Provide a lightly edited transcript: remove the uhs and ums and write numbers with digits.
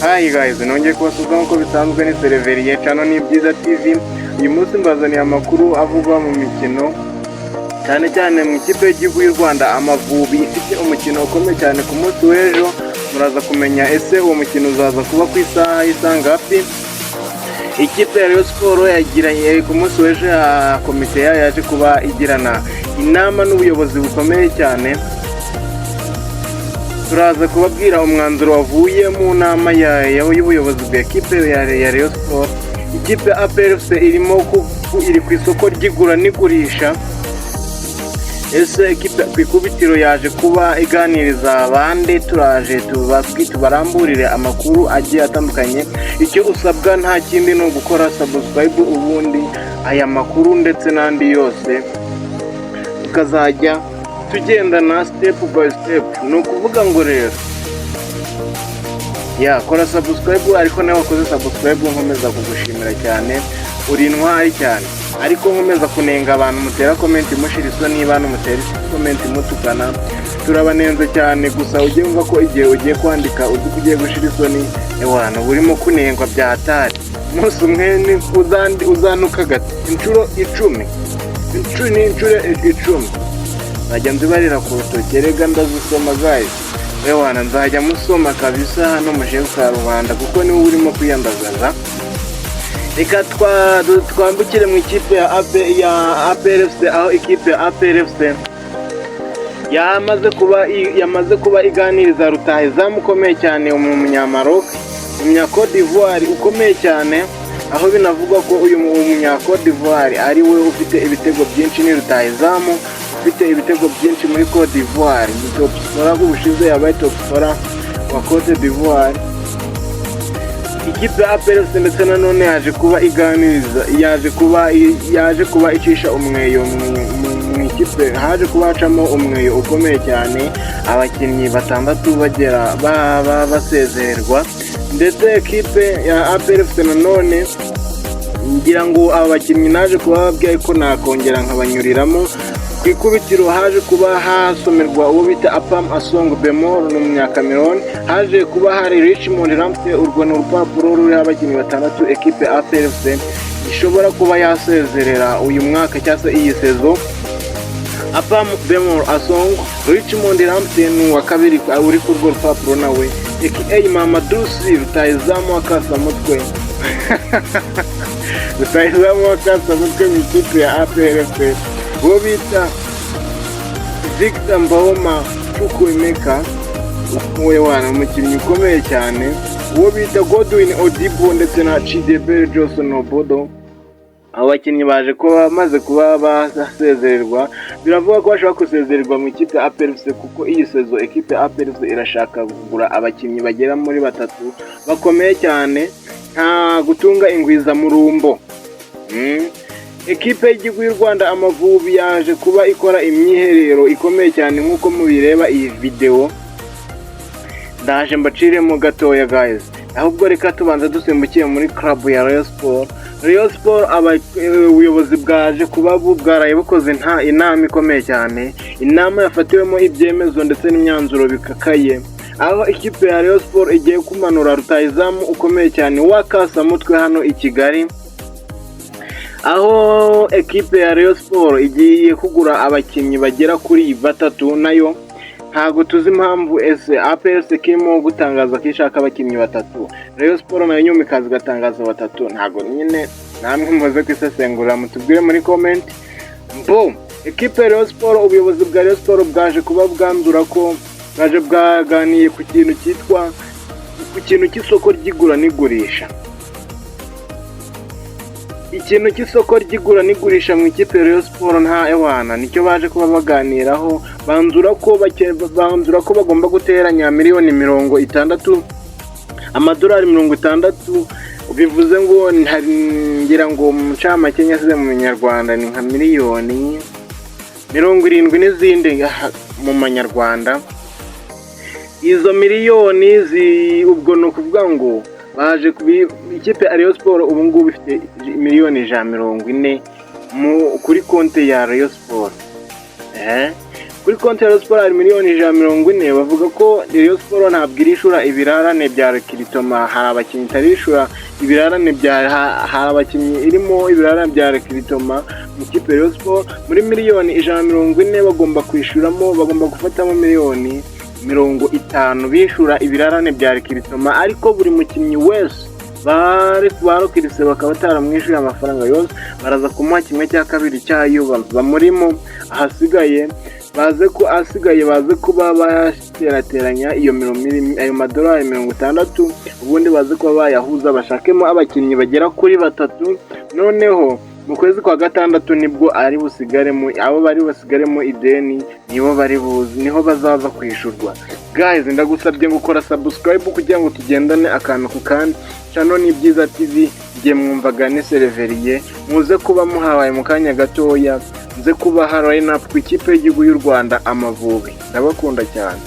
Hi guys, nongeye kubasubiza nk'uko bisanzwe ni Sereveriye Channel ni Byiza TV. Uyu munsi mbazaniye amakuru avugwa mu mikino, cyane cyane mu ikipe y'igihugu y'u Rwanda Amavubi ifite umukino ukomeye cyane ku munsi w'ejo. Muraza kumenya ese uwo mukino uzaza kuba ku isaha y'isangapfi. Ikipe ya Rayon Sports yagiranye ku munsi w'ejo ya komite yaje kuba igirana inama n'ubuyobozi bukomeye cyane. Turaza kubabwira umwanzuro wavuye mu nama y'ubuyobozi bwa ekipe ya Rayon Sports. Ikipe APR FC iri ku isoko ry'igura n'igurisha. Ese ekipe ku ikubitiro yaje kuba iganiriza abandi, turaje tubaramburire amakuru agiye atandukanye. Icyo usabwa nta kindi no gukora subscribe, ubundi aya makuru ndetse n'andi yose tukazajya tugendana step by step. Ni ukuvuga ngo rero kora subscribe, ariko nawe wakoze subscribe nkomeza kugushimira cyane, uri intwari cyane. Ariko nkomeza kunenga abantu mutera comment mushira isoni, niba mutera comment mutukana turabanenze cyane. Gusa ujye umva ko igihe ugiye kwandika ugiye gushira isoni ewana burimo kunengwa byatari. Umunsi umwe uzanuka gati inshuro 10 najya nzibarira ku rutoki, rega ndazisoma guys. Ewana nzajya musoma kabisa hano muje kwa rubanda, kuko niwe urimo kwiyandagaza. Reka twambukire mu ikipe ya APR FC, aho ikipe ya APR FC yamaze kuba iganiriza rutahizamu ukomeye cyane umunyamaroc, Cote d'Ivoire ukomeye cyane, aho binavugwa ko uyu Cote d'Ivoire ari we ufite ibitego byinshi, ni rutahizamu ufite ibitego byinshi muri Cote d'Ivoire. Ni top scorer ubushize yabaye top scorer wa Cote d'Ivoire. Ikipe ya APR FC ndetse nanone yaje kuba icisha umweyo mu ikipe, haje kuba hacamo umweyo ukomeye cyane, abakinnyi batandatu bagera basezererwa. Ndetse ekipe ya APR FC nanone ngira ngo aba bakinnyi naje kubabwira ko nakongera nkabanyuriramo. Ku ikubitiro haje kuba hasomerwa uwo bita Apam Asong Bemol n'umunyakameroni, haje kuba hari Richmond Ramsey. Urwo ni urupapuro ruriho abakinnyi batandatu ekipe APR FC ishobora kuba yasezerera uyu mwaka cyangwa se iyi sezo. Apam Bemol Asong, Richmond Ramsey ni uwa kabiri uri ku rwo rupapuro nawe, aka Mamadou Sy rutahizamu w'akasamutwe rutahizamu w'akasamutwe mu ikipe ya APR FC. Uwo bita Victor Mbahoma Chukwuemeka wana umukinnyi ukomeye cyane. Uwo bita Godwin Odibo ndetse na Chidebere Johnson Obodo, abakinnyi baje kuba bamaze kuba basezererwa. Biravuga ko bashobora gusezererwa mu ikipe ya APR FC, kuko iyi sezo ekipe ya APR FC irashaka kugura abakinnyi bagera muri batatu bakomeye cyane, nta gutunga ingwiza murumbo. Ekipe y'igihugu y'u Rwanda Amavubi yaje kuba ikora imyiherero ikomeye cyane nk'uko mubireba iyi video. Ndaje mbaciremo gatoya guys, ahubwo reka tubanza dusimbukiye muri club ya Rayon Sports. Rayon Sports ubuyobozi bwaje kuba bwaraye bukoze inama ikomeye cyane, inama yafatiwemo ibyemezo ndetse n'imyanzuro bikakaye, aho ikipe ya Rayon Sports igiye kumanura rutahizamu ukomeye cyane w'akasamutwe hano i Kigali, aho ekipe ya Rayon Sports igiye kugura abakinnyi bagera kuri batatu. Nayo ntago tuzi impamvu APR FC kirimo gutangaza ko ishaka abakinnyi batatu, Rayon Sports nayo nyuma ikaza gatangaza batatu. Ntago nyine namwe muze kwisesengura, mutubwire muri comment. Ekipe ya Rayon Sports, ubuyobozi bwa Rayon Sports bwaje kuba bwanzura ko bwaje bwaganiye ku kintu cy'isoko ry'igura n'igurisha. Ikintu cy'isoko ry'igura n'igurisha mu ikipe ya Rayon Sports nta ewana nicyo baje kuba baganiraho. Banzura ko bagomba guteranya miliyoni 60, amadolari 60. Bivuze ngo ngira ngo mu ncamake nyasize mu Nyarwanda ni nka miliyoni 70 n'izindi mu manyarwanda. Izo miliyoni ubwo no kuvuga ngo baje ikipe ya Rayon Sports ubu ngubu ifite miliyoni 140 kuri konti ya Rayon Sports. kuri konti ya Rayon Sports hari miliyoni 140. bavuga ko Rayon Sports ntabwo irishura ibirarane bya Rekiritoma, hari abakinnyi itarishura ibirarane hari abakinnyi irimo ibirarane bya Rekiritoma mu kipe ya Rayon Sports. Muri miliyoni 140 bagomba kwishyuramo, bagomba gufatamo miliyoni 50 bishura ibirarane bya Rekiritoma, ariko buri mukinnyi wese barokirise bakaba bataramwishyuye amafaranga yose, baraza kumuha 1/2 cyayo bamurimo, ahasigaye baze kuba baterateranya ayo madolari 60, ubundi baze kuba bayahuza bashakemo abakinnyi bagera kuri 3. noneho mu kwezi kwa gatandatu nibwo ari busigaremo, abo bari basigaremo ideni niho bazaza kwishurwa. Guys, ndagusabye gukora subscribe kugira ngo tugendane akantu ku kandi. Channel ni Byiza TV, ngiye mwumvaga ni Sereveriye, muze kuba muhabaye mu kanya gatoya, nze kuba hari line up ku ikipe y'igihugu y'u Rwanda Amavubi. Ndabakunda cyane.